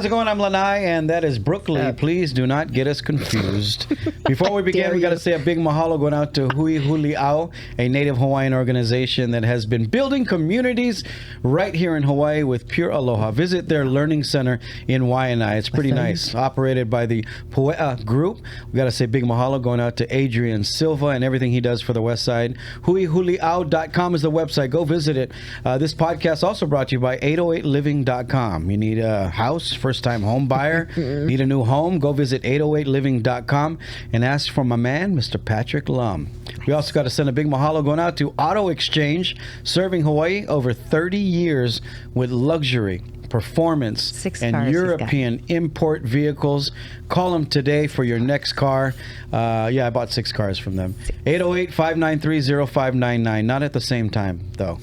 it going? I'm Lanai, and that is Brook Lee. Please do not get us confused. Before we begin, we got to say a big mahalo going out to Huliau, a Native Hawaiian organization that has been building communities right here in Hawaii with pure aloha. Visit their learning center in Waianae. It's pretty nice. Operated by the Poe'a group. We got to say big mahalo going out to Adrian Silva and everything he does for the West Side. Huliau.com is the website. Go visit it. This podcast also brought to you by 808living.com. You need a house, first-time home buyer, need a new home, go visit 808living.com and ask for my man, Mr. Patrick Lum. We also got to send a big mahalo going out to Auto Exchange, serving Hawaii over 30 years with luxury, performance, and European import vehicles. Call them today for your next car. I bought 6 cars from them. 808-593-0599. Not at the same time, though.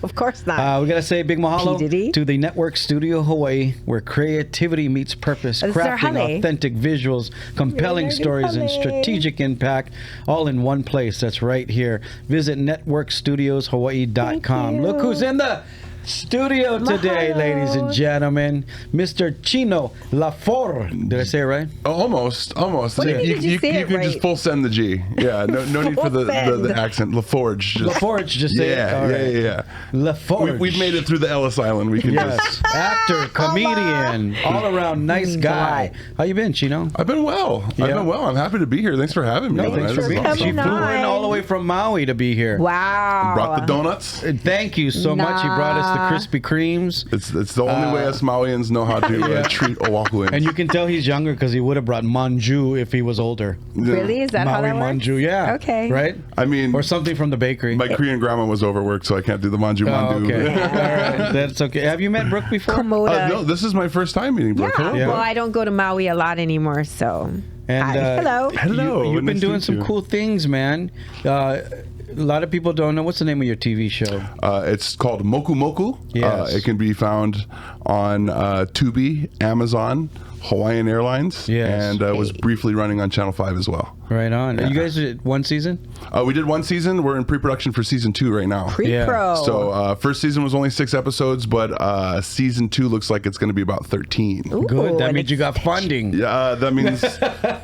Of course not. We got to say a big mahalo to the Network Studio Hawaii, where creativity meets purpose, crafting authentic visuals, compelling stories, and strategic impact, all in one place. That's right here. Visit networkstudioshawaii.com. Look who's in the studio today, ladies and gentlemen. Mr. Cino Lafore. Did I say it right? Almost. What You can right? just full send the G. Yeah, no need for the accent. Laforge. Laforge, just say it. Yeah. Laforge. We've made it through the Ellis Island. We can just actor, comedian, all around nice guy. How you been, Chino? I've been well. I'm happy to be here. Thanks for having me. Thanks for being here. She flew in all the way from Maui to be here. Wow. Brought the donuts. Thank you so much. You brought us the Krispy Kremes. It's the only way us Mauians know how to treat Oahuans. And you can tell he's younger because he would have brought manju if he was older. Really? Is that Maui how that works? manju, yeah. Okay. Right? I mean, or something from the bakery. My Korean grandma was overworked, so I can't do the manju. Okay. All right. That's okay. Have you met Brooke before? No, this is my first time meeting Brooke. Yeah. Well, I don't go to Maui a lot anymore, so. And hello. You've been doing some cool things, man. A lot of people don't know. What's the name of your TV show? It's called Moku Moku. Yes. It can be found on Tubi, Amazon, Hawaiian Airlines, and was briefly running on Channel 5 as well. Right on. You guys did one season? We did one season. We're in pre-production for season 2 right now. Pre-pro. So first season was only 6 episodes, but season 2 looks like it's going to be about 13. Ooh, good. That means you got funding. Yeah, that means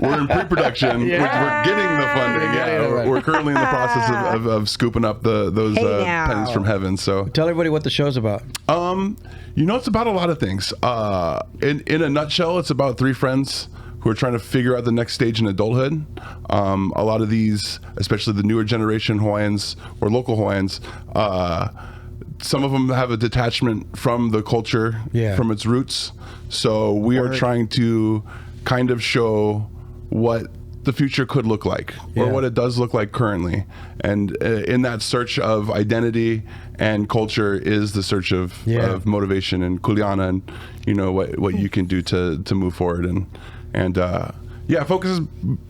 we're in pre-production. We're getting the funding. We're currently in the process of scooping up those pennies from heaven. So tell everybody what the show's about. It's about a lot of things. In a nutshell, it's about 3 friends who are trying to figure out the next stage in adulthood. A lot of these, especially the newer generation Hawaiians or local Hawaiians, some of them have a detachment from the culture, from its roots. So we are trying to kind of show what the future could look like, or what it does look like currently. And in that search of identity and culture is the search of motivation and kuleana, and what you can do to move forward. And it focuses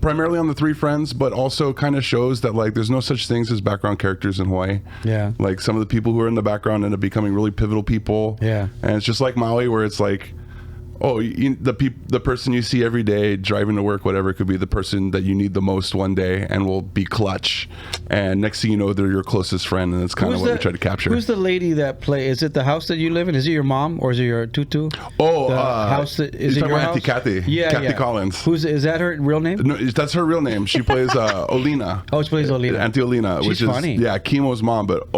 primarily on the 3 friends, but also kind of shows that there's no such things as background characters in Hawaii. Yeah. Some of the people who are in the background end up becoming really pivotal people. Yeah. And it's just like Maui, where it's like, the person you see every day driving to work, whatever, could be the person that you need the most one day and will be clutch. And next thing you know, they're your closest friend, and that's kind of what we try to capture. Who's the lady that is it the house that you live in? Is it your mom or is it your tutu? House that is it your house? Auntie Kathy. Kathy Collins. Is that her real name? No, that's her real name. She plays Olina. Oh, she plays Olina. Auntie Olina. She's funny. Yeah, Chemo's mom, but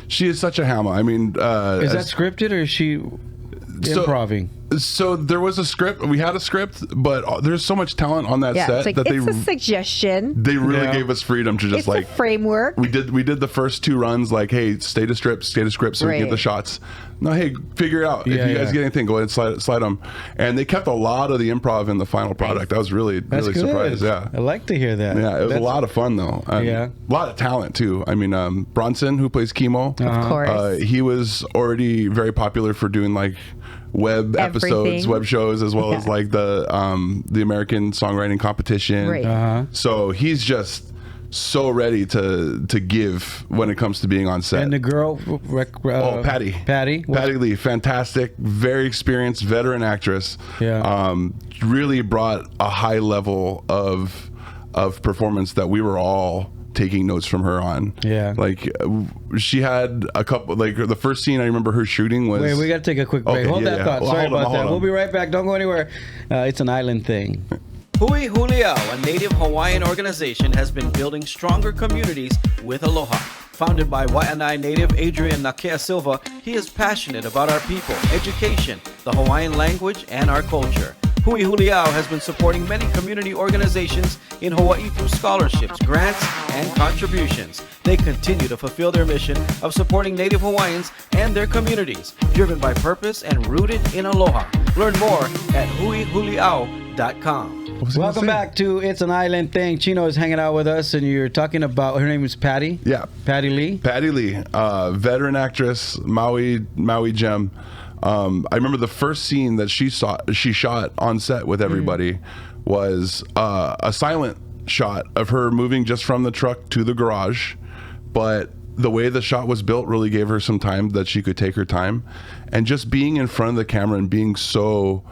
she is such a hammer. I mean, is that scripted or is she improving? So there was a script. We had a script, but there's so much talent on that set that it's a suggestion. They really gave us freedom to just a framework. We did the first 2 runs hey, state a script, so we can get the shots. No, hey, figure it out. If you guys get anything, go ahead and slide them. And they kept a lot of the improv in the final product. I was really surprised. Yeah, I like to hear that. Yeah, it was a lot of fun though. A lot of talent too. I mean, Bronson, who plays Chemo, of course, he was already very popular for doing web episodes, web shows, as well as the American Songwriting Competition. Right. So he's just so ready to give when it comes to being on set. And the girl, Patty Lee, fantastic, very experienced veteran actress. Really brought a high level of performance that we were all taking notes from her on. Yeah. Like she had a couple, like the first scene I remember her shooting was. Wait, we got to take a quick break. Okay, Hold that thought. Well, Sorry hold on, about that. hold on. We'll be right back. Don't go anywhere. It's an island thing. Huliau, a Native Hawaiian organization, has been building stronger communities with aloha. Founded by Waianae native Adrian Nakea Silva, he is passionate about our people, education, the Hawaiian language, and our culture. Huliau has been supporting many community organizations in Hawaii through scholarships, grants, and contributions. They continue to fulfill their mission of supporting Native Hawaiians and their communities, driven by purpose and rooted in aloha. Learn more at huihuliau.com. Welcome back to It's an Island Thing. Cino is hanging out with us, and you're talking about, her name is Patty? Yeah. Patty Lee? Patty Lee, veteran actress, Maui gem. I remember the first scene that she shot on set with everybody was a silent shot of her moving just from the truck to the garage, but the way the shot was built really gave her some time that she could take her time, and just being in front of the camera and being so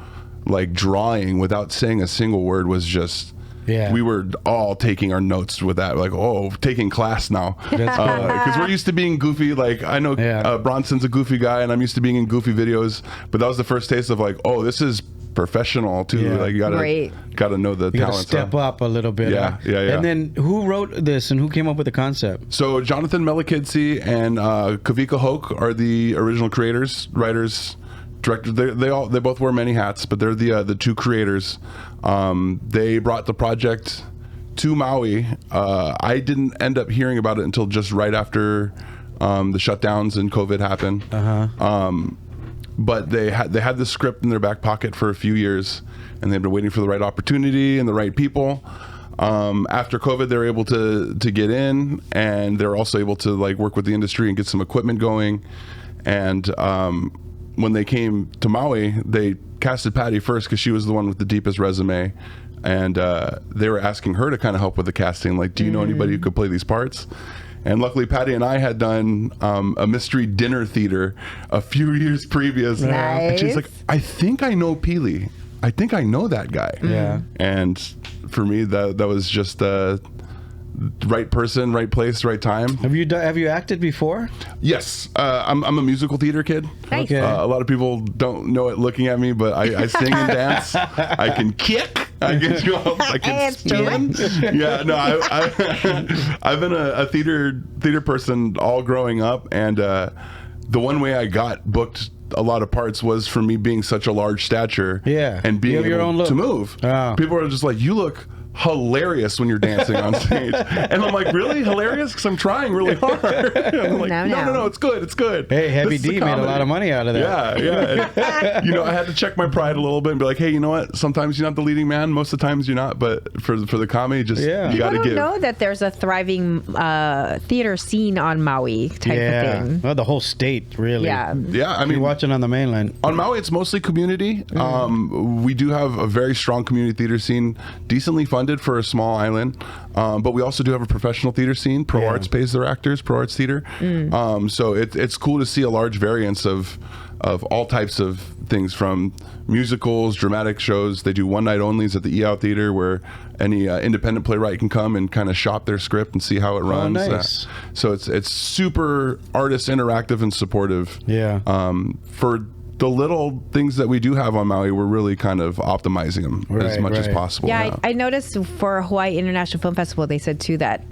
like drawing without saying a single word was just. Yeah, we were all taking our notes with that, like, taking class now, because we're used to being goofy. Like I know Bronson's a goofy guy, and I'm used to being in goofy videos, but that was the first taste of like, this is professional too. Like you gotta know the talent. Step up a little bit. Yeah. And then who wrote this and who came up with the concept? So Jonathan Melakidze and Kavika Hoke are the original creators, writers, directors. They both wear many hats, but they're the two creators. They brought the project to Maui. I didn't end up hearing about it until just right after the shutdowns and COVID happened. But they had the script in their back pocket for a few years, and they've been waiting for the right opportunity and the right people. After COVID, they were able to get in, and they're also able to like work with the industry and get some equipment going. And when they came to Maui, they casted Patty first because she was the one with the deepest resume, and they were asking her to kind of help with the casting. Like, do you know anybody who could play these parts? And luckily, Patty and I had done a mystery dinner theater a few years previous. Nice. And she's like, I think I know Peely. I think I know that guy. Yeah. And for me, that was just right person, right place, right time. Have you acted before? Yes, I'm a musical theater kid. Nice. Okay. A lot of people don't know it looking at me, but I sing and dance. I can kick. I can spin. Yeah, no, I've been a theater person all growing up, and the one way I got booked a lot of parts was for me being such a large stature. Yeah. And being your own able look to move. Oh. People are just like, you look hilarious when you're dancing on stage. And I'm like, really? Hilarious? Because I'm trying really hard. And I'm like, no, it's good. Hey, Heavy D made a lot of money out of that. Yeah. You know, I had to check my pride a little bit and be like, hey, you know what? Sometimes you're not the leading man. Most of the times you're not. But for the comedy, just you got to give. I don't know that there's a thriving theater scene on Maui type of thing. Well, the whole state, really. Yeah. I mean, you're watching on the mainland. On Maui, it's mostly community. We do have a very strong community theater scene, decently funded for a small island, but we also do have a professional theater scene. Pro Arts pays their actors, Pro Arts Theater. So it's cool to see a large variance of all types of things, from musicals, dramatic shows. They do one night onlys at the EOW Theater where any independent playwright can come and kind of shop their script and see how it runs. Nice. So it's super artist interactive and supportive. Yeah. For the little things that we do have on Maui, we're really kind of optimizing them as much as possible. Yeah, I noticed for Hawaii International Film Festival, they said too that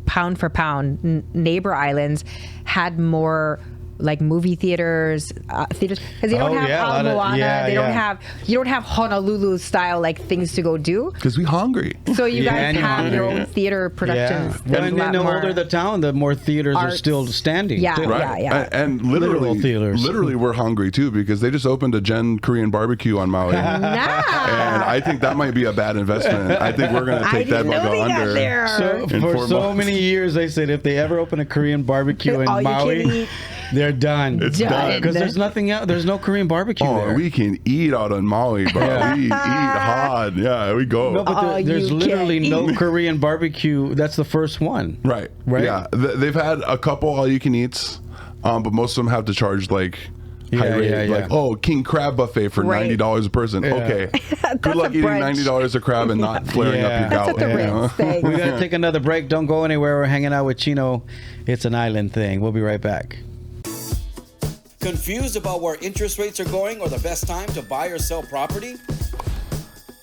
pound for pound, neighbor islands had more like movie theaters because they don't have Ala Moana, you don't have Honolulu style like things to go do because we hungry. So you guys have your own theater productions. And then the older the town, the more theaters are still standing. Yeah. And literal theaters. Literally, we're hungry too because they just opened a Gen Korean barbecue on Maui. And I think that might be a bad investment. I think we're going to take that and go under. So for so many years, they said if they ever open a Korean barbecue in Maui, they're done. It's done. Because there's nothing out. There's no Korean barbecue there. We can eat out on Maui, bro. We eat hard. Yeah, we go. No, but there's literally no Korean barbecue. That's the first one. Right. Yeah. They've had a couple all-you-can-eats, but most of them have to charge like high rate. Like, king crab buffet for $90 a person. Okay. Good luck eating $90 a crab and not flaring up your gout. That's what the Ritz thing. We got to take another break. Don't go anywhere. We're hanging out with Cino. It's an island thing. We'll be right back. Confused about where interest rates are going or the best time to buy or sell property?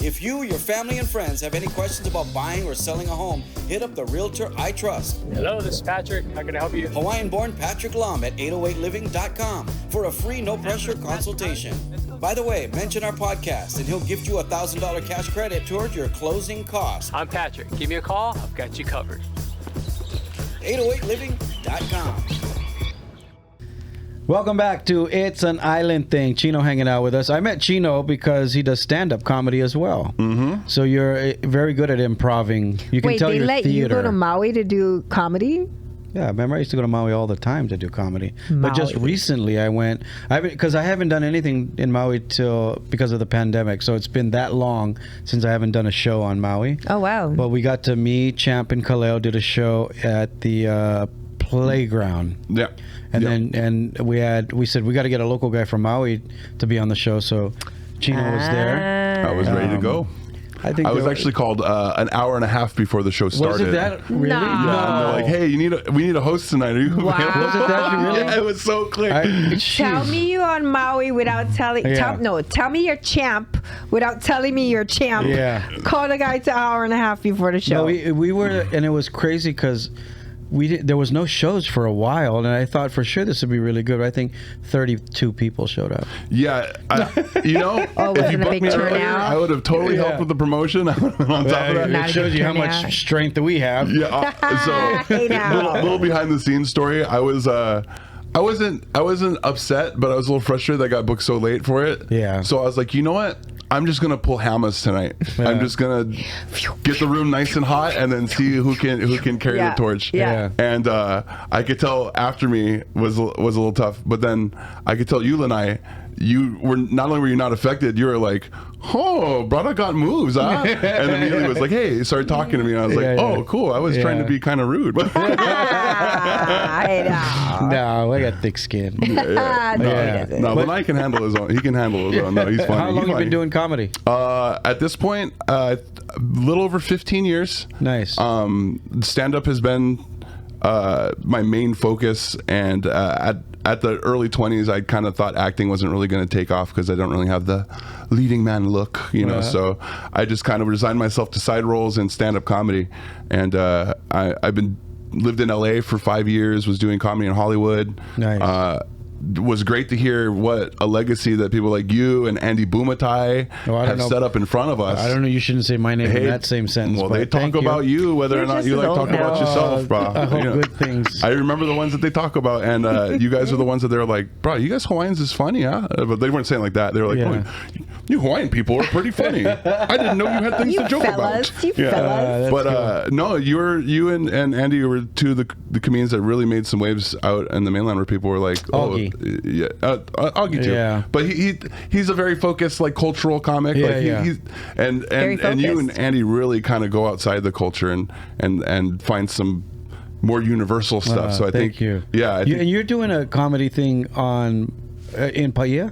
If you, your family, and friends have any questions about buying or selling a home, hit up the realtor I trust. Hello, this is Patrick. How can I help you? Hawaiian-born Patrick Lum at 808living.com for a free, no-pressure consultation. By the way, mention our podcast and he'll gift you a $1,000 cash credit toward your closing costs. I'm Patrick. Give me a call. I've got you covered. 808living.com. Welcome back to It's an Island Thing. Cino hanging out with us. I met Cino because he does stand-up comedy as well. Mm-hmm. So you're very good at improving. You can tell your theater. Wait, they let you go to Maui to do comedy? Yeah, remember I used to go to Maui all the time to do comedy. But just recently I went, because I haven't done anything in Maui because of the pandemic. So it's been that long since I haven't done a show on Maui. Oh, wow. But we got to me, Champ, and Kaleo did a show at the playground. Yeah. And then we said we got to get a local guy from Maui to be on the show. So Cino was there. I was ready to go. I was actually called an hour and a half before the show started. Was it that really? No. Yeah, and they're like, hey, we need a host tonight. Are you available? Was it that really? Yeah, it was so quick. Tell me you on Maui without telling. Tell me you're Champ without telling me you're Champ. Yeah. Call the guy to an hour and a half before the show. No, we were, and it was crazy because there was no shows for a while, and I thought for sure this would be really good. But I think 32 people showed up. Yeah, if you booked me earlier, I would have totally helped with the promotion. On top of that, it shows you how much strength that we have. Yeah. So little behind the scenes story. I wasn't upset, but I was a little frustrated that I got booked so late for it. Yeah. So I was like, you know what? I'm just gonna pull hammers tonight. Yeah. I'm just gonna get the room nice and hot, and then see who can carry the torch. Yeah. And I could tell after me was a little tough, but then I could tell you, Lanai, you were not only were you not affected, you were like, oh, brother got moves, huh? And immediately was like, hey, he started talking to me, and I was like, oh, cool. I was trying to be kind of rude. I know. No, I got thick skin. No, Lanai can handle his own. He can handle his own. No, he's fine. How long have you been doing comedy? At this point, a little over 15 years. Nice. Stand-up has been my main focus, and at the early 20s, I kind of thought acting wasn't really going to take off because I don't really have the leading man look, you know. So I just kind of resigned myself to side roles in stand-up comedy, and I've lived in LA for 5 years, was doing comedy in Hollywood. Nice. Was great to hear what a legacy that people like you and Andy Bumatai have set up in front of us. I don't know. You shouldn't say my name in that same sentence. Well, they talk about you, whether or not you like talk about yourself, bro. I hope good things. I remember the ones that they talk about, and you guys are the ones that they're like, bro, you guys Hawaiians is funny, huh? But they weren't saying like that. They were like, oh, you Hawaiian people are pretty funny. I didn't know you had things to joke about. You fellas. But no, you and Andy were two of the comedians that really made some waves out in the mainland where people were like, Augie. Yeah, Augie too. Yeah. But he's a very focused, like, cultural comic. He's and you and Andy really kind of go outside the culture and find some more universal stuff. So I think you. Yeah. And you're doing a comedy thing in Paia?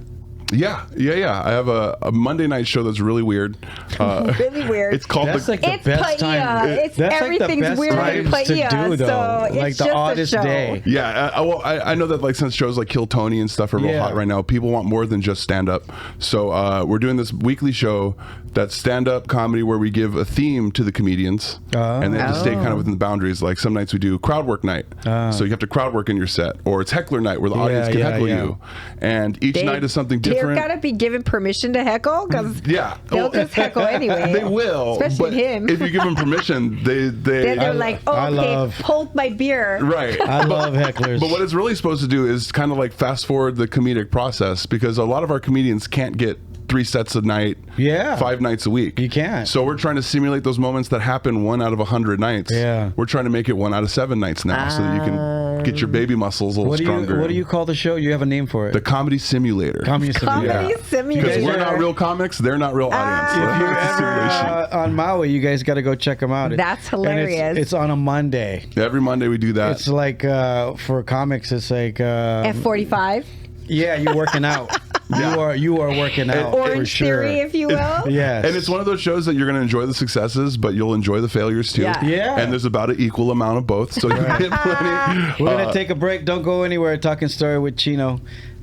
Yeah. I have a Monday night show that's really weird. Really weird. It's called it's best time. Everything's weird in Paia. To do, though. So like it's the just oddest day. Yeah. I know that, like, since shows like Kill Tony and stuff are real hot right now, people want more than just stand up. So we're doing this weekly show that's stand up comedy where we give a theme to the comedians, and they have to stay kind of within the boundaries. Like, some nights we do crowd work night, so you have to crowd work in your set, or it's heckler night where the audience can heckle you, and each night is something different. They've got to be given permission to heckle, because they'll just heckle anyway. They will, especially him. If you give them permission, they're like, hold my beer. Right. I love hecklers. But what it's really supposed to do is kind of like fast forward the comedic process, because a lot of our comedians can't get 3 sets a night, 5 nights a week. You can't. So we're trying to simulate those moments that happen 1 out of 100 nights. Yeah. We're trying to make it 1 out of 7 nights now, so that you can get your baby muscles a little stronger. What do you call the show? You have a name for it. The Comedy Simulator. Comedy Simulator. Because we're not real comics, they're not real audience. So if you're ever on Maui, you guys got to go check them out. That's hilarious. It's on a Monday. Every Monday we do that. It's like, for comics, it's like... F45? Yeah, you're working out. You are working out for Orange sure. Theory, if you will. Yes. And it's one of those shows that you're going to enjoy the successes, but you'll enjoy the failures too. Yeah. And there's about an equal amount of both, so you get plenty. We're gonna take a break. Don't go anywhere. Talking Story with Cino.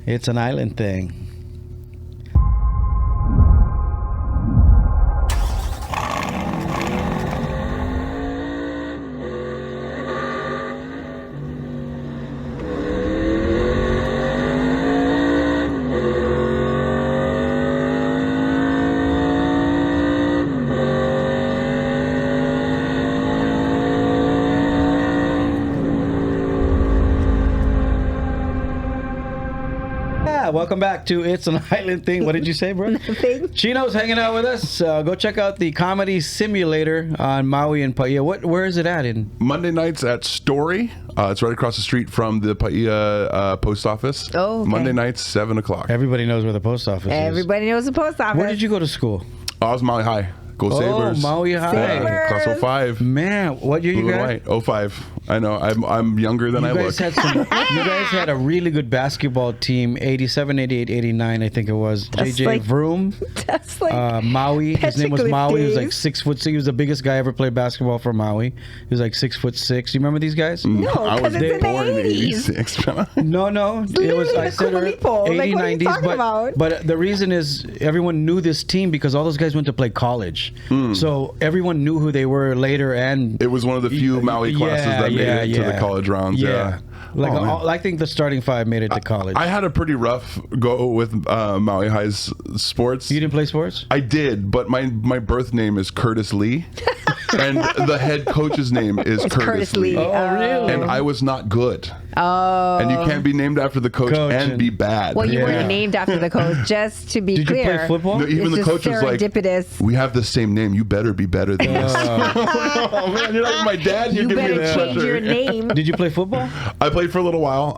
It's an island thing. Welcome back to It's an Island Thing. What did you say, bro? Nothing. Chino's hanging out with us. Go check out the Comedy Simulator on Maui and Paia. Where is it at? In Monday nights at Story. It's right across the street from the Paia post office. Oh, okay. Monday nights, 7 o'clock. Everybody knows where the post office is. Everybody knows the post office. Where did you go to school? I was Maui High. Go Sabres. Maui High. Sabres. Class 05. Man, what year you Blue and got? white. 05. I know. I'm younger than I You look. guys had a really good basketball team, 87, 88, 89, I think it was. That's JJ like- Vroom, That's like Maui. His name was Petroglyph Maui. He was like days. 6'6". He was the biggest guy ever played basketball for Maui. He was like 6'6". You remember these guys? No, I was 'cause it's in the born in 80s. 86. No. It was literally I the said Kuala Lumpur. 80, Like, what are you 90s. talking about? But the reason is everyone knew this team because all those guys went to play college. So everyone knew who they were later, and It was one of the few Maui classes that made it to the college rounds. Yeah. Like Oh, man. I think the starting five made it to college. I had a pretty rough go with Maui High's sports. You didn't play sports? I did, but my birth name is Curtis Lee, and the head coach's name is Curtis Lee. Oh, really? And I was not good. Oh. And you can't be named after the coach and be bad. Well, you Yeah. weren't named after the coach, just to be Did you clear. play football? No, even It's the just coach was like, serendipitous. "We have the same name. You better be better than this." Oh man, you're like my dad. You You're giving me better the change pressure. your name. Did you play football? I played for a little while.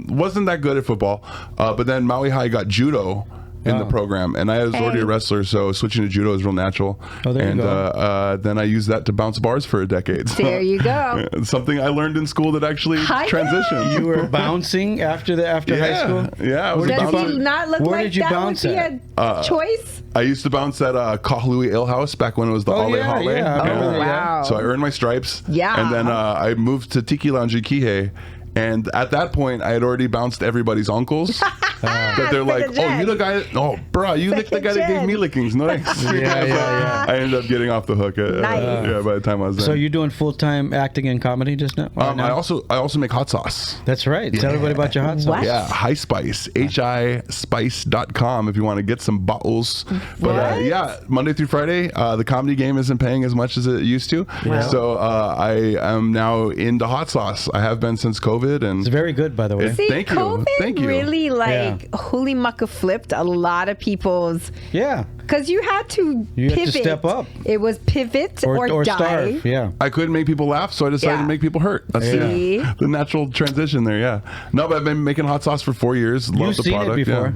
Wasn't that good at football, but then Maui High got judo in the program, and I was already a wrestler, so switching to judo is real natural. Oh, there you and go. Then I used that to bounce bars for a decade. So, There you go. something I learned in school that actually I know. transitioned. You were bouncing after high school? Yeah, I was Where did you Does bouncing. he not look Where like did you that bounce would be at? a choice? I used to bounce at Kahlui Ale House back when it was the Ale yeah, Hale. yeah, I remember that, wow. So I earned my stripes. Yeah. And then I moved to Tiki Lounge in Kihei. And at that point, I had already bounced everybody's uncles. That they're like, Second oh, gen. you the guy, oh, bro, you licked the guy that gave me lickings. Nice. Yeah. I ended up getting off the hook. Nice. Yeah, by the time I was there. So you're doing full-time acting and comedy just now? Right now? I also make hot sauce. That's right. Tell everybody about your hot sauce. What? Yeah, High Spice, hispice.com if you want to get some bottles. But What? yeah, Monday through Friday, the comedy game isn't paying as much as it used to. So I am now into hot sauce. I have been since COVID. And It's very good, by the way. See, Thank you. COVID Thank you. really Yeah. Huli Mucka flipped a lot of people's, Yeah. because you had to You had to pivot. step up. It was pivot or die. starve. Yeah. I couldn't make people laugh, so I decided Yeah. to make people hurt. That's See? the natural transition there, yeah. No, but I've been making hot sauce for 4 years. Love You've the seen product. it before. Yeah.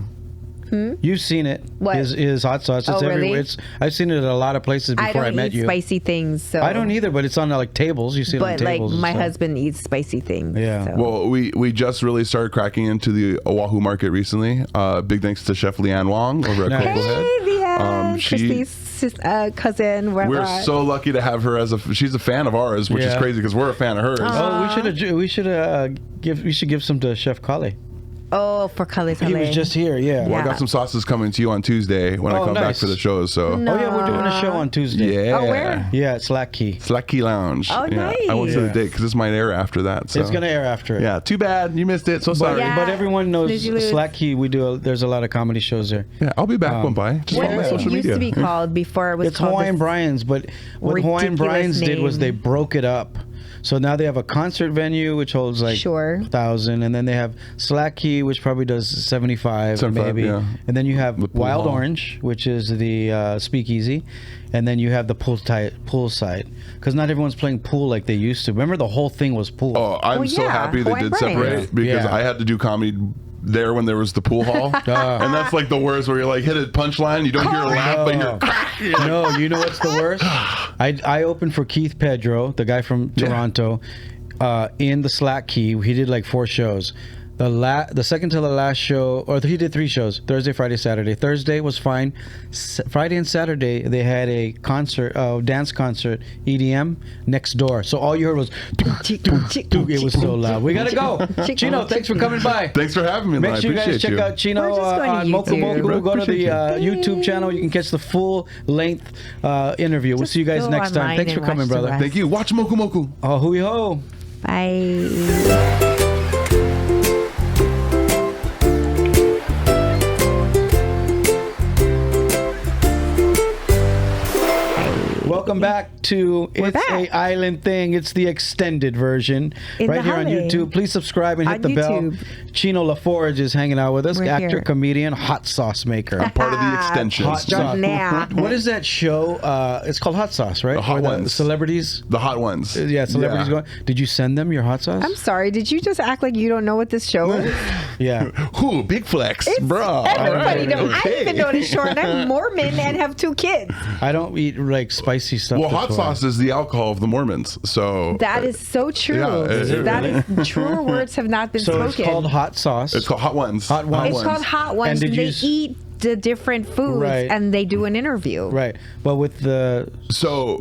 You've seen it. What? His hot sauce. It's Oh, really? everywhere. I've seen it at a lot of places I before I, don't met eat you. spicy things, so I don't either, but it's on like tables. You see it on But like tables. and my stuff. husband eats spicy things. Yeah. so. Well, we just really started cracking into the Oahu market recently. Big thanks to Chef Leanne Wong over at Nice. Cocoa Head. Hey, Leanne, she- Christy's cousin. We're whatnot. so lucky to have her as she's a fan of ours, which is Yeah. crazy because we're a fan of hers. Oh, we should give some to Chef Kale. Oh, for Kale's He was just here. Yeah. Well, I Yeah. got some sauces coming to you on Tuesday when I Oh, come back nice. for the shows. So No. Oh yeah, we're doing a show on Tuesday. yeah, Oh, where? Yeah, it's Slack Key. Slack Key Lounge. Oh, yeah. I won't say the nice. date because this might air after that. So. It's gonna air after it. Yeah, too bad you missed it. So sorry. Yeah. But everyone knows Did you lose? Slack Key. There's a lot of comedy shows there. Yeah, I'll be back one by. Just What follow my it social used media. to be called before it was It's called Hawaiian this- Brian's, but what Hawaiian ridiculous Brian's did was name. they broke it up. So now they have a concert venue which holds like Sure. 1,000, and then they have Slack Key which probably does 75 maybe, yeah. and then you have The pool Wild hall. Orange, which is the speakeasy, and then you have the pool side because not everyone's playing pool like they used to. Remember the whole thing was pool. Oh, I'm Well, so yeah, happy they Hawaiian did Brian's. separate because Yeah. I had to do comedy there when there was the pool hall, and that's like the worst where you're like hit a punchline, you don't hear a laugh, but you're No, you know what's the worst? I opened for Keith Pedro, the guy from Toronto, in the Slack Key. He did like 4 shows. The second to the last show, or he did 3 shows: Thursday, Friday, Saturday. Thursday was fine. Friday and Saturday they had a concert, dance concert, EDM next door. So all you heard was, it was so loud. We gotta go. Cino, thanks for coming by. Thanks for having me. Make sure you guys check out Cino on Moku Moku. Go to the YouTube channel. You can catch the full length interview. We'll see you guys next time. Thanks for coming, brother. Thank you. Watch Moku Moku. Oh, hui ho. Bye. Welcome back to It's a Island Thing. It's the extended version right here on YouTube. Please subscribe and hit the bell. Cino Lafore is hanging out with us. Actor, comedian, hot sauce maker. I'm part of the extension. Hot sauce. What is that show? It's called Hot Sauce, right? The Hot Ones. The celebrities. The Hot Ones. Yeah, celebrities going. Did you send them your hot sauce? I'm sorry. Did you just act like you don't know what this show is? Yeah. Who? Big flex, bro. Everybody knows. I even know this show, and I'm Mormon and have 2 kids. I don't eat like spicy stuff. Well, hot sauce is the alcohol of the Mormons, so that is so true. Yeah, that is truer words have not been spoken. So it's called hot sauce. It's called Hot Ones. Hot Ones. It's called Hot Ones. And they eat the different foods, and they do an interview. Right, but with the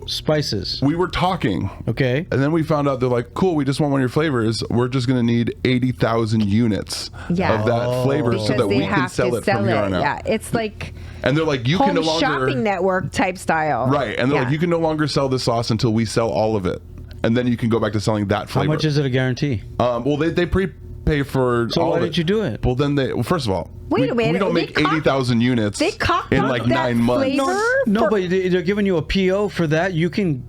spices. We were talking, okay, and then we found out they're like, "Cool, we just want one of your flavors. We're just going to need 80,000 units of that flavor because so that we can have sell to it from here on out." Yeah, it's like. And they're like, you Home can no longer shopping network type style, right? And they're like, you can no longer sell this sauce until we sell all of it, and then you can go back to selling that flavor. How much is it a guarantee? Well, they prepay for. So all why of did you do it? Well, then first of all, wait a minute, we don't make 80,000 units in like 9 months. No, but they're giving you a PO for that. You can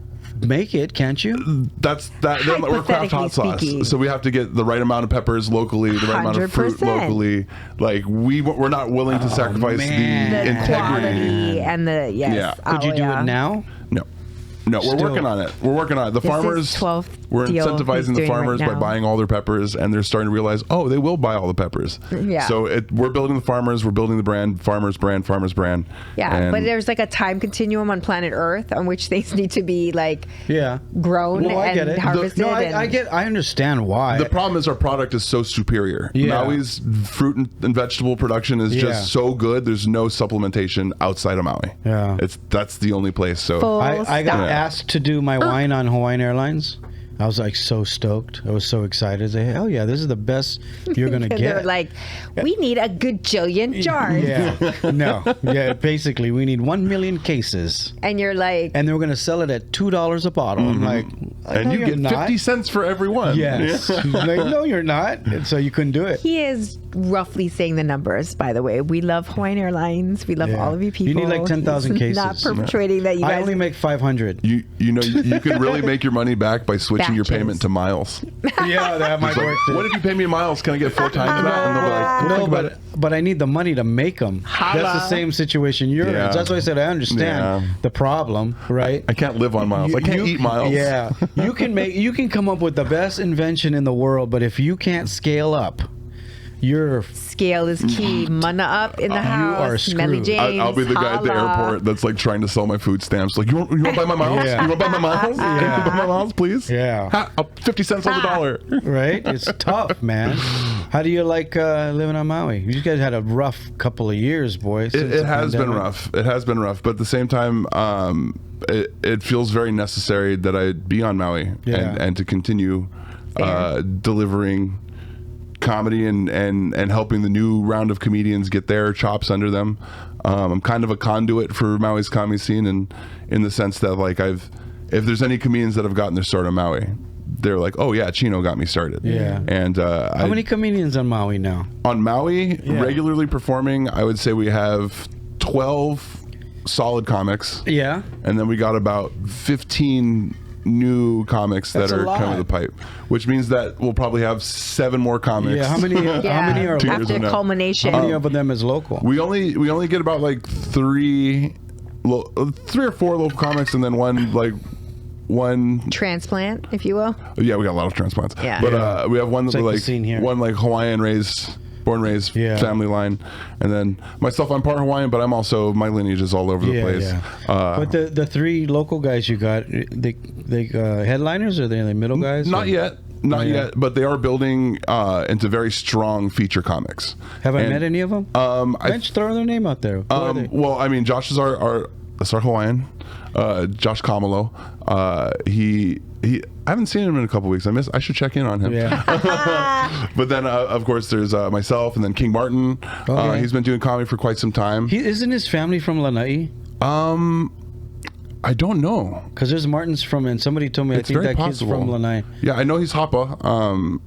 make it, can't you? That's that. We're craft hot sauce, so we have to get the right amount of peppers locally, the right amount of fruit locally. Like we're not willing to sacrifice the integrity quality and the Could you do it now? No, we're working on it. We're working on it. The farmers, we're incentivizing the farmers by buying all their peppers, and they're starting to realize, oh, they will buy all the peppers. Yeah. So we're building the farmers, we're building the brand, farmers brand. Yeah, but there's like a time continuum on planet Earth on which things need to be like grown and harvested. I understand why. The problem is our product is so superior. Yeah. Maui's fruit and vegetable production is just so good. There's no supplementation outside of Maui. Yeah. That's the only place. So I got asked to do my wine on Hawaiian Airlines. I was like so stoked. I was so excited. I said, hell yeah, this is the best you're going to get. They're like, we need a gajillion jars. Yeah. Basically, we need 1 million cases. And you're like... And they were going to sell it at $2 a bottle. I'm like... And you get 50 cents for every one. Yes. Like, no, you're not. And so you couldn't do it. He is roughly saying the numbers, by the way. We love Hawaiian Airlines. We love all of you people. You need like 10,000 cases. Not perpetrating that you guys... I only make 500. You know, you can really make your money back by switching your payment to miles. Yeah, that might work too. What if you pay me miles? Can I get 4 times that? And they'll be like, but I need the money to make them. Holla. That's the same situation you're in. That's why I said I understand the problem, right? I can't live on miles. I can't eat miles. Yeah. You can come up with the best invention in the world, but if you can't scale up, scale is key. Mana up in the house. You are screwed. Melly James, I'll be the guy at the airport that's like trying to sell my food stamps. Like, you want to buy my miles? Yeah. You want to buy my miles? Can you buy my miles, please? Yeah. 50 cents on the dollar. Right? It's tough, man. How do you like living on Maui? You guys had a rough couple of years, boys. It has been rough. It has been rough. But at the same time, it feels very necessary that I be on Maui and to continue delivering comedy and helping the new round of comedians get their chops under them. I'm kind of a conduit for Maui's comedy scene, and in the sense that like if there's any comedians that have gotten their start on Maui, they're like, oh yeah, Cino got me started. Yeah. And how many comedians on Maui now? On Maui, regularly performing, I would say we have 12 solid comics. Yeah. And then we got about 15 new comics that are coming to the pipe, which means that we'll probably have 7 more comics. Yeah, how many are after culmination? How many of them is local? We only get about like 3 or 4 local comics, and then one transplant, if you will. Yeah, we got a lot of transplants. Yeah. But we have one that like one like Hawaiian raised born raised family line, and then myself, I'm part Hawaiian, but I'm also, my lineage is all over the place. Yeah. But the 3 local guys you got, they headliners, or are they the middle guys? Not yet. Not yet, but they are building into very strong feature comics. Have I met any of them? Throw their name out there. Well, I mean, Josh is our Hawaiian. Josh Kamalo. He I haven't seen him in a couple weeks. I should check in on him. Yeah. But then, of course, there's myself, and then King Martin. Okay. He's been doing comedy for quite some time. Isn't his family from Lanai? I don't know. Because there's Martin's from, and somebody told me I think that kid's from Lanai. Yeah, I know he's Hapa.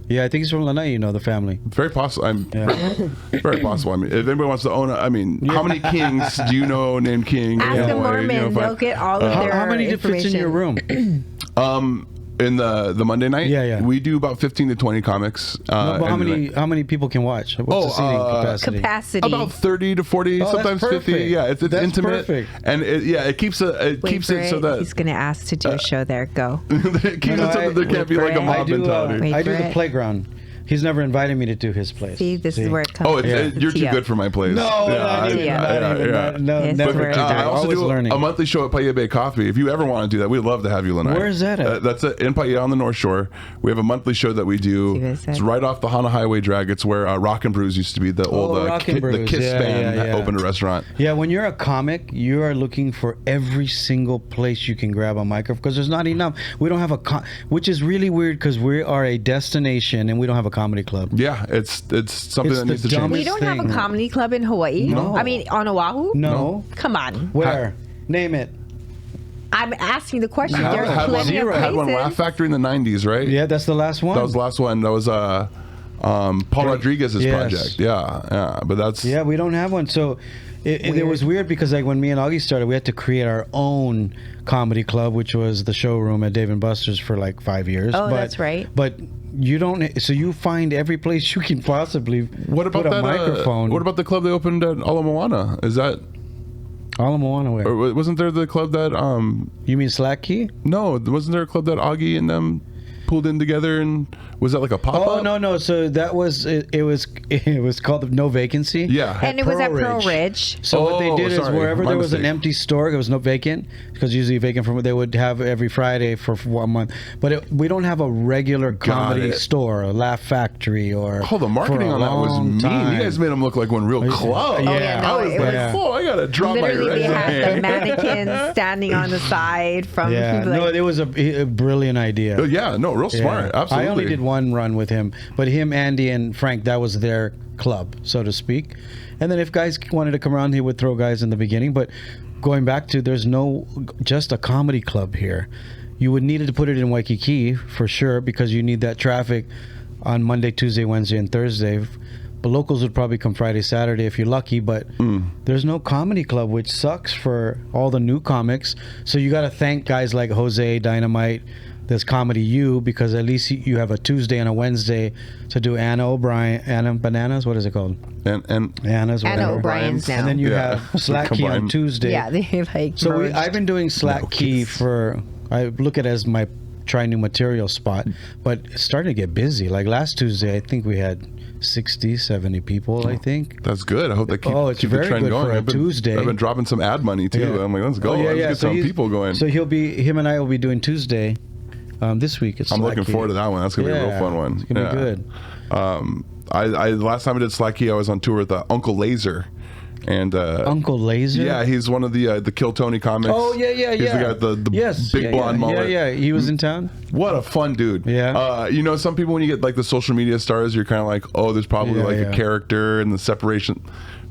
Yeah, I think he's from Lanai, the family. Very possible. Very possible. I mean, if anybody wants to own it, how many kings do you know named King? Ask the Mormon. They'll get all of their How many fits in your room? In the Monday night, we do about 15 to 20 comics. But how many people can watch? What's the seating capacity? About 30 to 40, sometimes 50. Yeah, it's that's intimate, perfect. And it keeps it so that he's going to ask to do a show there. Go. It keeps it so that there can't be like a mob mentality. I do the playground. He's never invited me to do his place. See, this is where it comes. Oh, you're too good for my place. No, never. I also do a monthly show at Paia Bay Coffee. If you ever want to do that, we'd love to have you, Lanai. Where is that at? That's in Paia on the North Shore. We have a monthly show that we do. It's right off the Hana Highway drag. It's where Rock and Brews used to be. The old the Kiss band that opened a restaurant. Yeah, when you're a comic, you are looking for every single place you can grab a microphone because there's not enough. We don't have which is really weird because we are a destination and we don't have a comedy club. Yeah, it's something that needs to change. We don't have a comedy club in Hawaii. No. I mean, on Oahu. No. Come on. Where? Name it. I'm asking the question. No. There's plenty of places. Had one Laugh Factory in the 90s, right? Yeah, that's the last one. That was the last one. That was Paul Rodriguez's project. Yeah, but that's... Yeah, we don't have one. So it was weird because like when me and Augie started, we had to create our own comedy club, which was the showroom at Dave & Buster's for like 5 years. Oh, that's right. But you don't... So you find every place you can possibly put a microphone. What about the club they opened at Ala Moana? Is that... Ala Moana where? Or wasn't there the club that... You mean Slack Key? No, wasn't there a club that Augie and them pulled in together, and was that like a pop-up? Oh no! So that was it was called No Vacancy. Yeah, and it was at Pearl Ridge. So what they did is wherever there was an empty store, it was no vacant because usually vacant from they would have every Friday for 1 month. But we don't have a regular comedy store, a Laugh Factory, or the marketing on that was mean. You guys made them look like one real club. I was like, I gotta drop my resume. Literally, they had the mannequins standing on the side from. No, it was a brilliant idea. Real smart. Absolutely. I only did one run with him, but him, Andy, and Frank, that was their club, so to speak. And then if guys wanted to come around, he would throw guys in the beginning. But going back to, there's just a comedy club here. You would need to put it in Waikiki for sure because you need that traffic on Monday, Tuesday, Wednesday, and Thursday. But locals would probably come Friday, Saturday if you're lucky. But there's no comedy club, which sucks for all the new comics. So you got to thank guys like Jose, Dynamite. There's Comedy U because at least you have a Tuesday and a Wednesday to do Anna Bananas. What is it called? Anna's. Anna O'Brien's now. And then you have Slack Key on Tuesday. Yeah, they like. So I've been doing Slack Key for. I look at it as my try new material spot, but it's starting to get busy. Like last Tuesday, I think we had 60, 70 people, I think. That's good. I hope they keep the trend going. Tuesday. I've been dropping some ad money too. Yeah. I'm like, let's go. Let's get some people going. So him and I will be doing Tuesday. This week I'm looking forward to that one. That's gonna be a real fun one. It's gonna be good. I last time I did Slacky, I was on tour with Uncle Laser. And Uncle Laser? Yeah, he's one of the Kill Tony comics. Oh yeah. He's the guy with the big blonde mullet. Yeah. He was in town. What a fun dude. Yeah. Some people when you get like the social media stars, you're kind of like, oh, there's probably a character and the separation.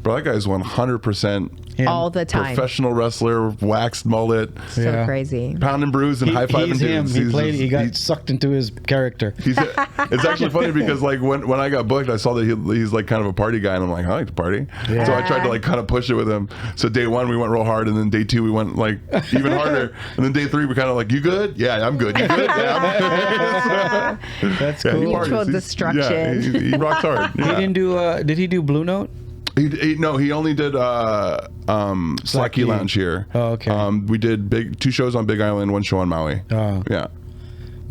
But that guy's 100% all the time. Professional wrestler, waxed mullet. So crazy. Pound and bruise and high fiving dudes. He got sucked into his character. It's actually funny because like when I got booked, I saw that he's like kind of a party guy, and I'm like, I like to party. Yeah. So I tried to like kind of push it with him. So day 1 we went real hard, and then day 2 we went like even harder, and then day 3 we kind of like, you good? Yeah, I'm good. You good? Yeah, I'm good. That's cool. Mutual destruction. Yeah, he rocks hard. Yeah. He didn't do. Did he do Blue Note? He only did Slacky Lounge here. Oh, okay. We did 2 shows on Big Island, 1 show on Maui. Oh. Yeah.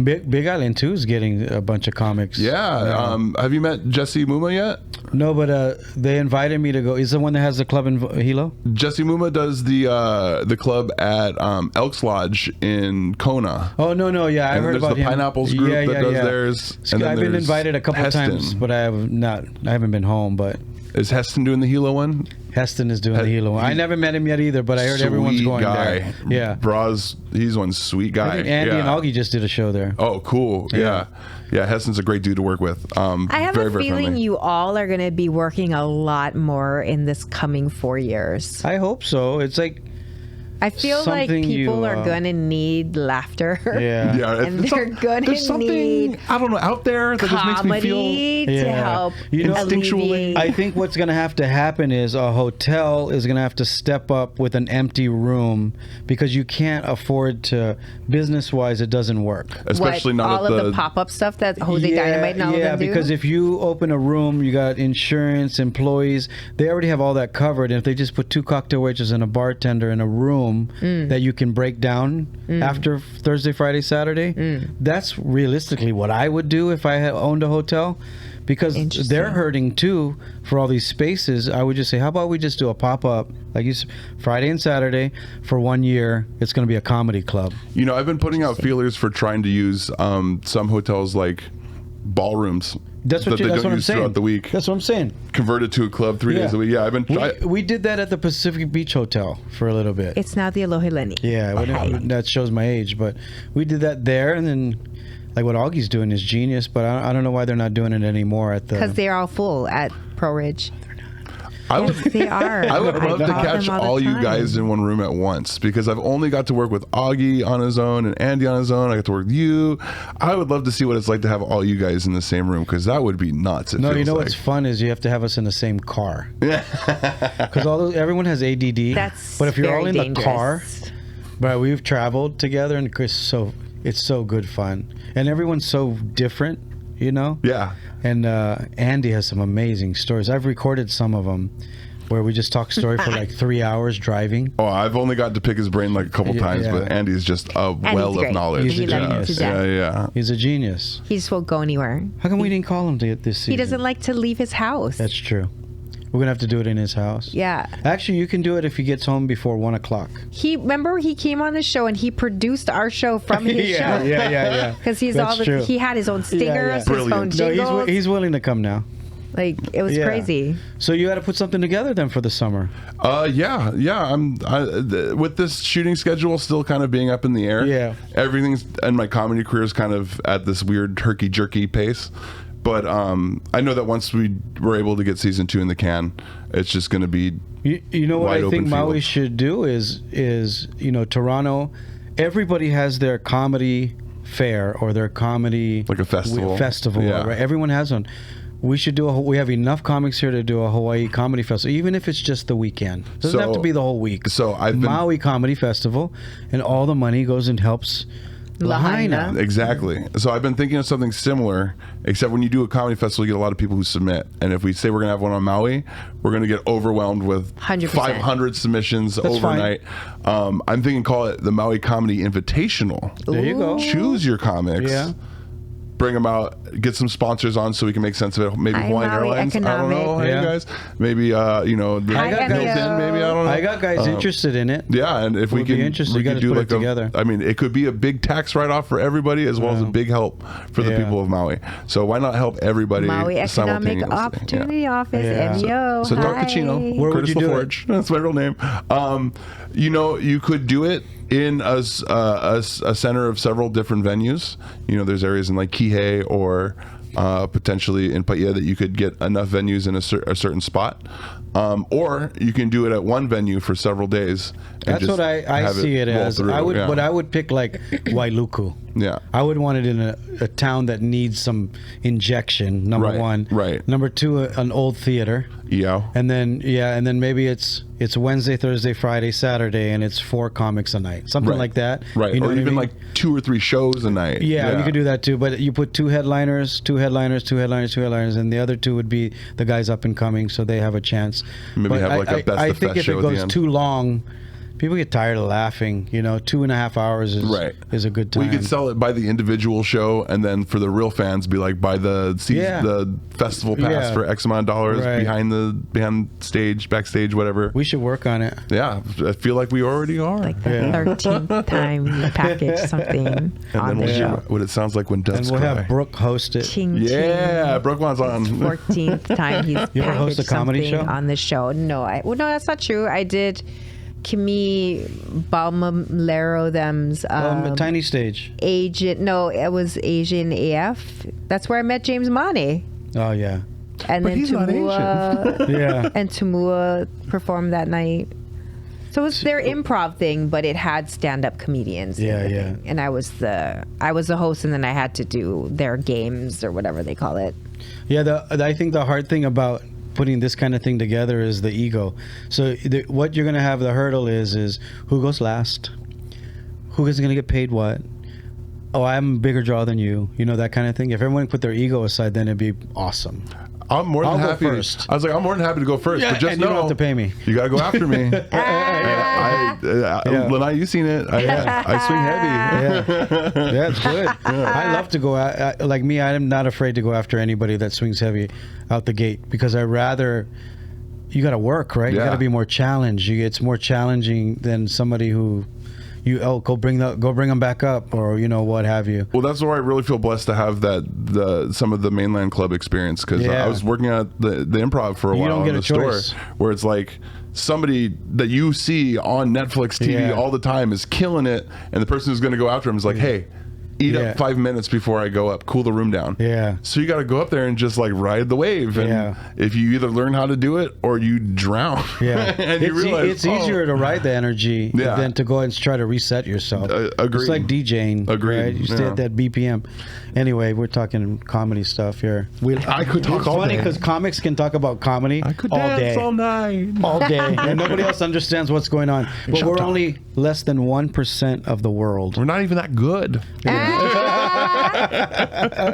Big Island too is getting a bunch of comics. Yeah. Have you met Jesse Muma yet? No, but they invited me to go. He's the one that has the club in Hilo? Jesse Muma does the club at Elks Lodge in Kona. Oh, no. Yeah, I heard about him. There's the Pineapples group that does theirs. And I've been invited a couple times, but I haven't been home. But is Heston doing the Hilo one? Heston is doing the Hilo one. I never met him yet either, but I heard everyone's going there. Yeah. He's one sweet guy. I think Andy and Augie just did a show there. Oh, cool. Yeah. Heston's a great dude to work with. I have a feeling you all are going to be working a lot more in this coming 4 years. I hope so. It's like I feel like people are going to need laughter. Yeah. And they're going to need I don't know, out there that just makes me feel to help instinctually. I think what's going to have to happen is a hotel is going to have to step up with an empty room because you can't afford to, business-wise, it doesn't work. Especially not all at of the pop-up stuff that Jose Dynamite and all of them do? Yeah, because if you open a room, you got insurance, employees, they already have all that covered. And if they just put 2 cocktail waiters and a bartender in a room that you can break down after Thursday, Friday, Saturday, that's realistically what I would do if I had owned a hotel, because they're hurting too for all these spaces. I would just say, how about we just do a pop-up like you said, Friday and Saturday for 1 year? It's going to be a comedy club. You know, I've been putting out feelers for trying to use some hotels like ballrooms. That's what I'm saying. Throughout the week. That's what I'm saying. Converted to a club 3 days a week. Yeah, I've been. We did that at the Pacific Beach Hotel for a little bit. It's now the Aloha Lenny. Yeah, that shows my age, but we did that there, and then like what Augie's doing is genius. But I don't know why they're not doing it anymore at the. Because they're all full at Pro Ridge. They are. I would love to catch all you guys in one room at once, because I've only got to work with Augie on his own and Andy on his own. I got to work with you. I would love to see what it's like to have all you guys in the same room, because that would be nuts. No, you know what's fun is you have to have us in the same car. Yeah. Because everyone has ADD. But if you're all in the car, but we've traveled together, and it's so good fun, and everyone's so different. You know? Yeah. And Andy has some amazing stories. I've recorded some of them where we just talk story for like 3 hours driving. Oh, I've only got to pick his brain like a couple times, but Andy's just a well of knowledge. He's a genius. Yeah. He's a genius. He just won't go anywhere. How come we didn't call him to get this season? He doesn't like to leave his house. That's true. We're going to have to do it in his house. Yeah. Actually, you can do it if he gets home before 1 o'clock. Remember he came on the show and he produced our show from his show. Yeah. Because he had his own stingers, his own jingles. No, he's willing to come now. Like, it was crazy. So you had to put something together then for the summer. Yeah. With this shooting schedule still kind of being up in the air. Yeah. Everything's in my comedy career is kind of at this weird herky-jerky pace. But I know that once we were able to get season 2 in the can, it's just going to be you know what I think Maui should do is Toronto, everybody has their comedy fair or their comedy like a festival. Yeah. Right? Everyone has one. We should we have enough comics here to do a Hawaii comedy festival, even if it's just the weekend. It doesn't have to be the whole week. So Maui Comedy Festival, and all the money goes and helps Lahaina. Exactly. So I've been thinking of something similar, except when you do a comedy festival, you get a lot of people who submit. And if we say we're going to have one on Maui, we're going to get overwhelmed with 100%. 500 submissions overnight. I'm thinking call it the Maui Comedy Invitational. There you go. Choose your comics. Yeah. Bring them out, get some sponsors on so we can make sense of it. Maybe Hawaiian Airlines. Economic. I don't know. Hey, guys. Maybe, maybe I don't know. I got guys interested in it. Yeah, and if we can, we can do like together. I mean, it could be a big tax write-off for everybody as well as a big help for the people of Maui. So why not help everybody Maui Economic Opportunity Office, MEO. So talk to Cino. Where Curtis would you Lafore. do it? That's my real name. You could do it in a center of several different venues. There's areas in like Kihei or potentially in Paia that you could get enough venues in a certain spot. Or you can do it at one venue for several days. That's what I see it as. But I would pick like Wailuku. Yeah. I would want it in a town that needs some injection, number one. Right. Number two, an old theater. Yeah. And then maybe it's Wednesday, Thursday, Friday, Saturday, and it's 4 comics a night. Something like that. Right. Or even like 2 or 3 shows a night. Yeah, you could do that too. But you put 2 headliners, and the other 2 would be the guys up and coming, so they have a chance. Maybe have like a best I of think fest if show it at the goes end. too long, people get tired of laughing. 2.5 hours is a good time. We could sell it by the individual show, and then for the real fans, be like buy the festival pass for X amount of dollars behind stage, backstage, whatever. We should work on it. Yeah, I feel like we already are. Like the 13th time you package something and on then the we'll show. hear what it sounds like when doves And we'll cry. have Brooke host it. Ching, Yeah, Brooke wants on. 14th time he's You ever host packaged a comedy something show? on the show. No, no, that's not true. I did Kimi Balmalero them's Tiny stage. Agent. No, it was Asian AF. That's where I met James Mane. Oh yeah. And But then he's not Tamua Yeah. and Tamua performed that night. So it was their improv thing, but it had stand-up comedians. and Yeah, everything. yeah. And I was the host, and then I had to do their games or whatever they call it. Yeah, I think the hard thing about putting this kind of thing together is the ego. So what you're going to have the hurdle is who goes last? Who is going to get paid what? Oh, I'm a bigger draw than you. That kind of thing. If everyone put their ego aside, then it'd be awesome. I'm more than I'll go happy. first. I was like, I'm more than happy to go first. Yeah, but just and you don't have to pay me. You got to go after me. Lanai, you seen it. I swing heavy. Yeah, it's good. I love to go out. Like me, I'm not afraid to go after anybody that swings heavy out the gate because I rather. You got to work, right? You Yeah. got to be more challenged. It's more challenging than somebody who. Go bring them back up, or what have you. Well, that's where I really feel blessed to have some of the mainland club experience because I was working at the improv for a while don't get in a the store, choice. where it's like somebody that you see on Netflix TV all the time is killing it, and the person who's going to go after him is like, hey. Eat up 5 minutes before I go up. Cool the room down. Yeah. So you got to go up there and just like ride the wave. And if you either learn how to do it or you drown. Yeah. And you realize it's easier to ride the energy than to go and try to reset yourself. Agreed. It's like DJing. Agreed. Right? You stay at that BPM. Anyway, we're talking comedy stuff here. I could talk all funny day. because comics can talk about comedy I could all dance day. all night. All day. And nobody else understands what's going on. But we're only less than 1% of the world. We're not even that good.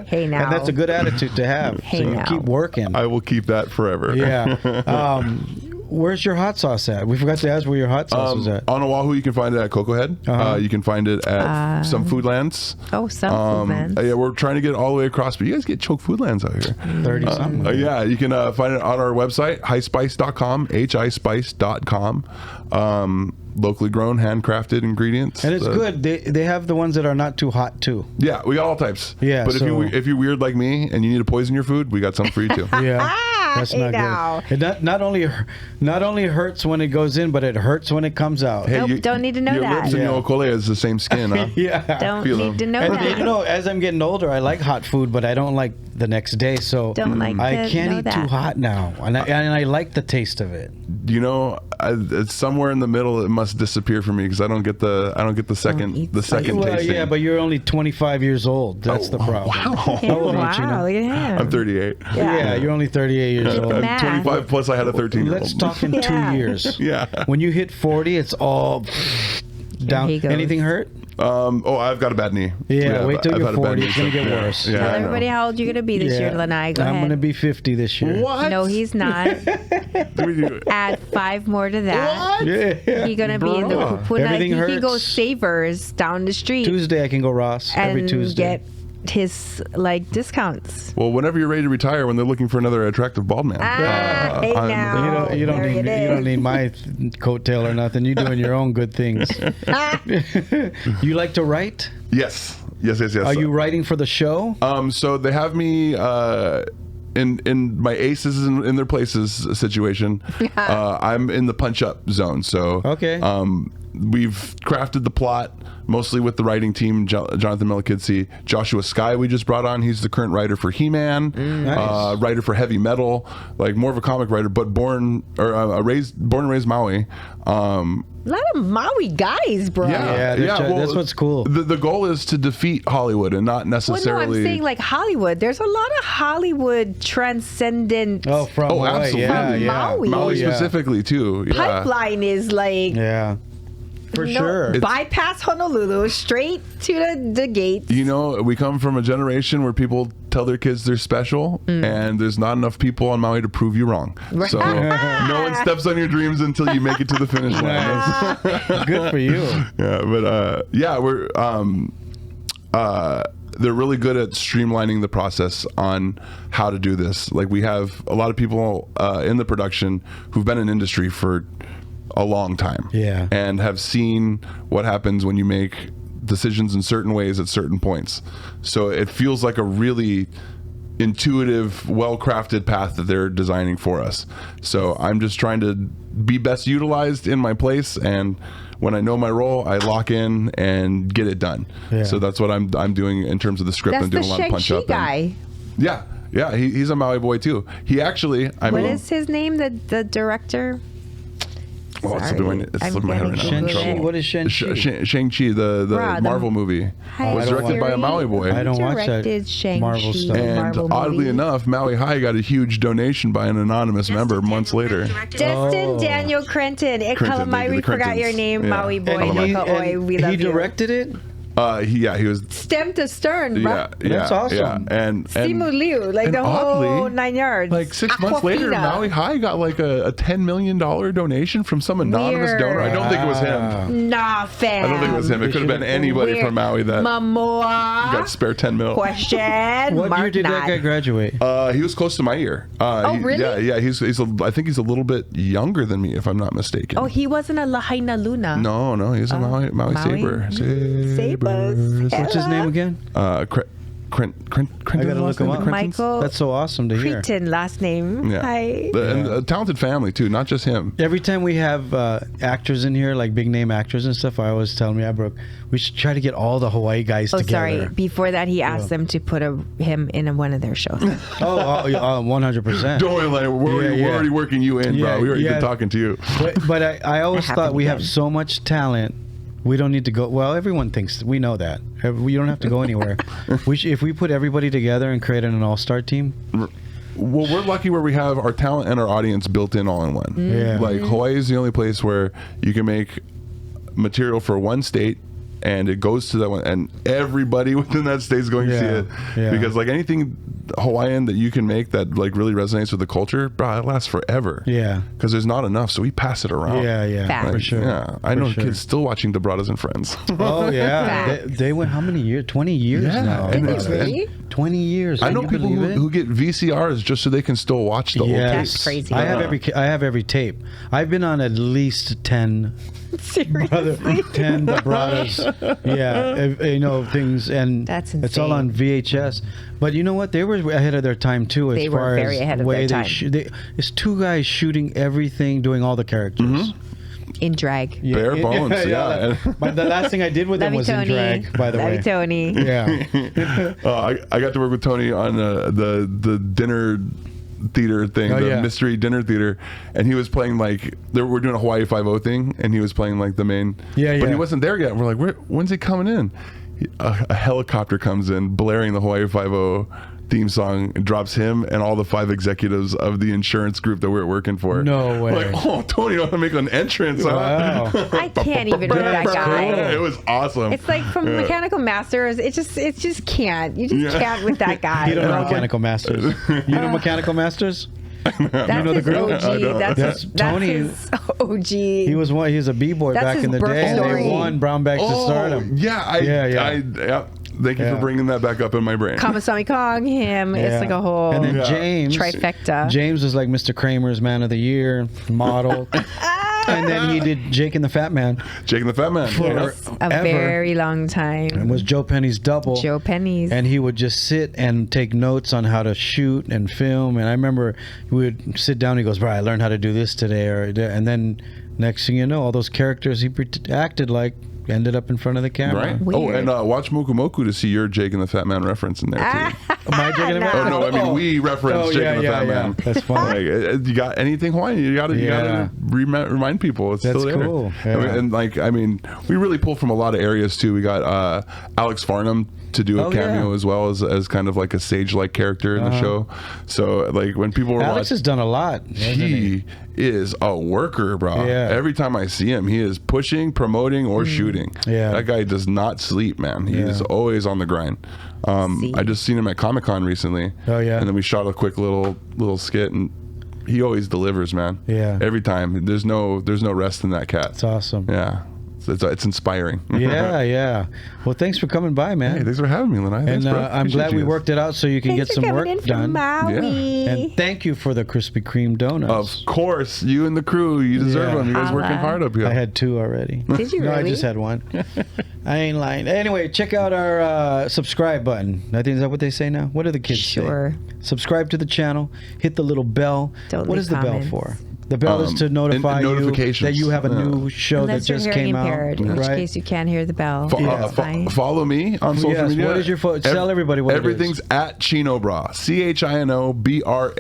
Hey now. And that's a good attitude to have. Hey, so you now. keep working. I will keep that forever. Yeah. Where's your hot sauce at? We forgot to ask where your hot sauce is at. On Oahu, you can find it at Cocoa Head. You can find it at some Foodlands. Oh, some Foodlands. Yeah, we're trying to get it all the way across, but you guys get choke Foodlands out here. 30-something. Yeah, you can find it on our website, highspice.com, hispice.com. Locally grown, handcrafted ingredients. And it's good. They have the ones that are not too hot, too. Yeah, we got all types. Yeah, but so- if you're weird like me and you need to poison your food, we got some for you too. Yeah. That's Hey not now. good. It not only hurts when it goes in, but it hurts when it comes out. Hey, Nope, don't need to know your that. lips and your okole is the same skin, huh? Yeah. Don't feel need them. to know And that. as I'm getting older, I like hot food, but I don't like the next day. So Don't like I to can't know eat that. too hot now, and I like the taste of it. It's somewhere in the middle. It must disappear for me because I don't get the second eat second Well, tasting. yeah, but you're only 25 years old. That's the problem. Wow. How old are you, Chino? Wow, look at him. I'm 38. Yeah, you're only 38 years old. I'm Math. 25 plus I had a 13-year-old. Let's talk in 2 Yeah. years. Yeah. When you hit 40, it's all down. he goes. Anything hurt? I've got a bad knee. Yeah, wait till I've you're had a bad 40. knee, It's going to so- get yeah. worse. Yeah, Tell I know. everybody how old you're going to be this year, Lanai. Go I'm ahead. going to be 50 this year. What? No, he's not. Add 5 more to that. Yeah. He's going to be in the Bro. kupuna. Everything He can go hurts. Savers down the street Tuesday, I can go Ross every and Tuesday. get his discounts. Well, whenever you're ready to retire, when they're looking for another attractive bald man. Hey now. You don't There need it you don't is. need my coattail or nothing. You're doing your own good things. You like to write? Yes. Are you writing for the show? So they have me in my aces in their places situation. I'm in the punch up zone. So Okay. we've crafted the plot mostly with the writing team. Jonathan Melakidze, Joshua Skye we just brought on. He's the current writer for He-Man, Nice. writer for Heavy Metal, like more of a comic writer, but born and raised Maui. A lot of Maui guys, bro. Yeah, that's what's cool. The goal is to defeat Hollywood and not Well, no, necessarily. I'm saying like Hollywood. There's a lot of Hollywood transcendent. Oh, from Hawaii. absolutely. Yeah, From yeah. Maui. Maui yeah. specifically too. Yeah. Pipeline is like Yeah. For sure. Bypass Honolulu, straight to the gate. You know, we come from a generation where people tell their kids they're special, and there's not enough people on Maui to prove you wrong. Right. So no one steps on your dreams until you make it to the finish line. Good for you. Yeah, but we're they're really good at streamlining the process on how to do this. Like, we have a lot of people in the production who've been in industry for a long time, and have seen what happens when you make decisions in certain ways at certain points. So it feels like a really intuitive, well-crafted path that they're designing for us. So I'm just trying to be best utilized in my place, and when I know my role, I lock in and get it done. So that's what I'm doing in terms of the script. I'm doing a lot of punch up. Guy. Yeah, he's a Maui boy too. He actually, what is his name? The director. Oh, it's slipping my head right now. Shang-Chi. What is Shang-Chi? Shang-Chi, the Marvel movie. Was directed by a Maui boy. I don't watch that Marvel stuff. And oddly enough, Maui High got a huge donation by an anonymous member months later. Justin Daniel Crenton. We forgot your name, Maui boy. We love you. He directed it? He was stem to stern, bro. That's awesome. Yeah, and Simu Liu, like the whole 9 yards. Like 6 months later, Maui High got like a $10 million donation from some anonymous donor. I don't think it was him. Nah, fam. I don't think it was him. It could have been anybody from Maui that got spare 10 mil. Question. What year did that guy graduate? He was close to my year. Really? Yeah. I think he's a little bit younger than me, if I'm not mistaken. Oh, he wasn't a Lahaina Luna. No, he's a Maui Saber. Saber. What's his name again? Crenton. I gotta look him up. Michael. That's so awesome to hear. Crenton, last name. Yeah. Hi. And a talented family too, not just him. Every time we have actors in here, like big name actors and stuff, I always tell me, Brooke, we should try to get all the Hawaii guys together. Sorry. Before that, he asked them to put him in one of their shows. 100%. Don't worry, we're already working you in, bro. We already been talking to you. But I always thought we have so much talent. We don't need to go. Well, everyone thinks we know that. We don't have to go anywhere. If we put everybody together and create an all-star team. Well, we're lucky where we have our talent and our audience built in all in one. Yeah. Like, Hawaii is the only place where you can make material for one state, and it goes to that one, and everybody within that state is going to see it. Yeah. Because like anything Hawaiian that you can make that like really resonates with the culture, bro, it lasts forever. Yeah. Because there's not enough, so we pass it around. Yeah, Fact. for sure. Yeah, I know kids still watching The Brothers and Friends. Oh yeah, they went how many years? 20 years now. and Did they really? 20 years. I know people who get VCRs just so they can still watch the old tapes. That's crazy. I have every tape. I've been on at least 10. Seriously? 10 The Brothers. Yeah, things, and that's it's all insane. on VHS. But you know what? They were ahead of their time too. They were very ahead of their time. It's two guys shooting everything, doing all the characters. In drag. Bare bones, But the last thing I did with them was in drag, by the way. Love you, Tony. Yeah. I got to work with Tony on the dinner theater thing, mystery dinner theater, and he was playing like we're doing a Hawaii 5-0 thing, and he was playing like the main. But he wasn't there yet. We're like, when's he coming in? A helicopter comes in, blaring the Hawaii 5-0 theme song, and drops him and all the 5 executives of the insurance group that we're working for. No way. We're like, oh, Tony, you want to make an entrance? Wow. I can't even do that guy. It was awesome. It's like from Mechanical Masters. It just can't. You just can't with that guy. You don't know Mechanical Masters. You know Mechanical Masters? That's you know the group? OG. That's Tony. His OG. He was a b-boy That's back his in the birth day. story. And they won Brown Bags to Stardom. Thank you for bringing that back up in my brain. Kamasami Kong, him. It's like a whole and then James trifecta. James was like Mr. Kramer's Man of the Year model. And then he did Jake and the Fat Man. Jake and the Fat Man. A very long time. And was Joe Penny's double. Joe Penny's. And he would just sit and take notes on how to shoot and film. And I remember we would sit down and he goes, bro, I learned how to do this today. And then next thing you know, all those characters he acted like ended up in front of the camera. Right. Weird. Oh, and watch Moku Moku to see your Jake and the Fat Man reference in there too. My Jake and the Fat Oh no, I mean we reference Jake and the Fat Man. That's funny. Like, you got anything Hawaiian? You gotta remind people it's That's still there. cool. I mean, we really pull from a lot of areas too. We got Alex Farnham to do a cameo as well as kind of like a sage-like character in the show. So like when people were Alex has done a lot. He is a worker, bro. Yeah. Every time I see him, he is pushing, promoting, or shooting. Yeah. That guy does not sleep, man. He is always on the grind. I just seen him at Comic-Con recently. Oh yeah. And then we shot a quick little skit, and he always delivers, man. Yeah. Every time. There's no rest in that cat. It's awesome. Yeah. It's inspiring. Yeah. Well, thanks for coming by, man. Hey, thanks for having me, Lanai. And I'm glad we worked it out so you can get some work done. Yeah. And thank you for the Krispy Kreme donuts. Of course, you and the crew, you deserve them. You guys working hard up here. I had 2 already. Did you really? No, I just had 1. I ain't lying. Anyway, check out our subscribe button. I think is that what they say now? What do the kids say? Subscribe to the channel. Hit the little bell. Don't what leave is the comments. bell for? The bell is to notify you that you have a new show Unless that just came impaired, out. in which case you can't hear the bell. Follow me on social media. What is your tell everybody what everything's it is. at Cino Bra. ChinoBrah.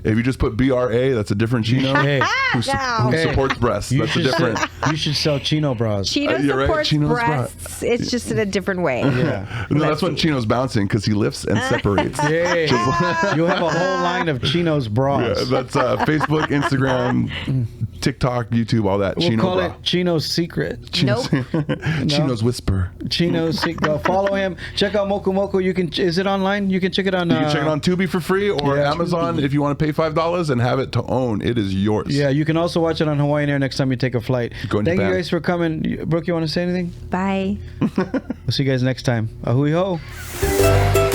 If you just put BRA, that's a different Chino who supports breasts. That's a different. You should sell Chino bras. Chino supports breasts. It's just in a different way. Yeah. No, that's when Chino's bouncing because he lifts and separates. You'll have a whole line of Chino's bras. Yeah, that's Facebook, Instagram, TikTok, YouTube, all that. We'll call it Chino's Secret. Chino's Whisper. Chino's Secret. Follow him. Check out Moku Moku. Is it online? You can check it on. You can check it on Tubi for free or Amazon if you want to pay $5 and have it to own. It is yours. Yeah, you can also watch it on Hawaiian Air next time you take a flight. Thank Japan. you guys for coming. Brooke, you want to say anything? Bye. We'll see you guys next time. Ahui ho.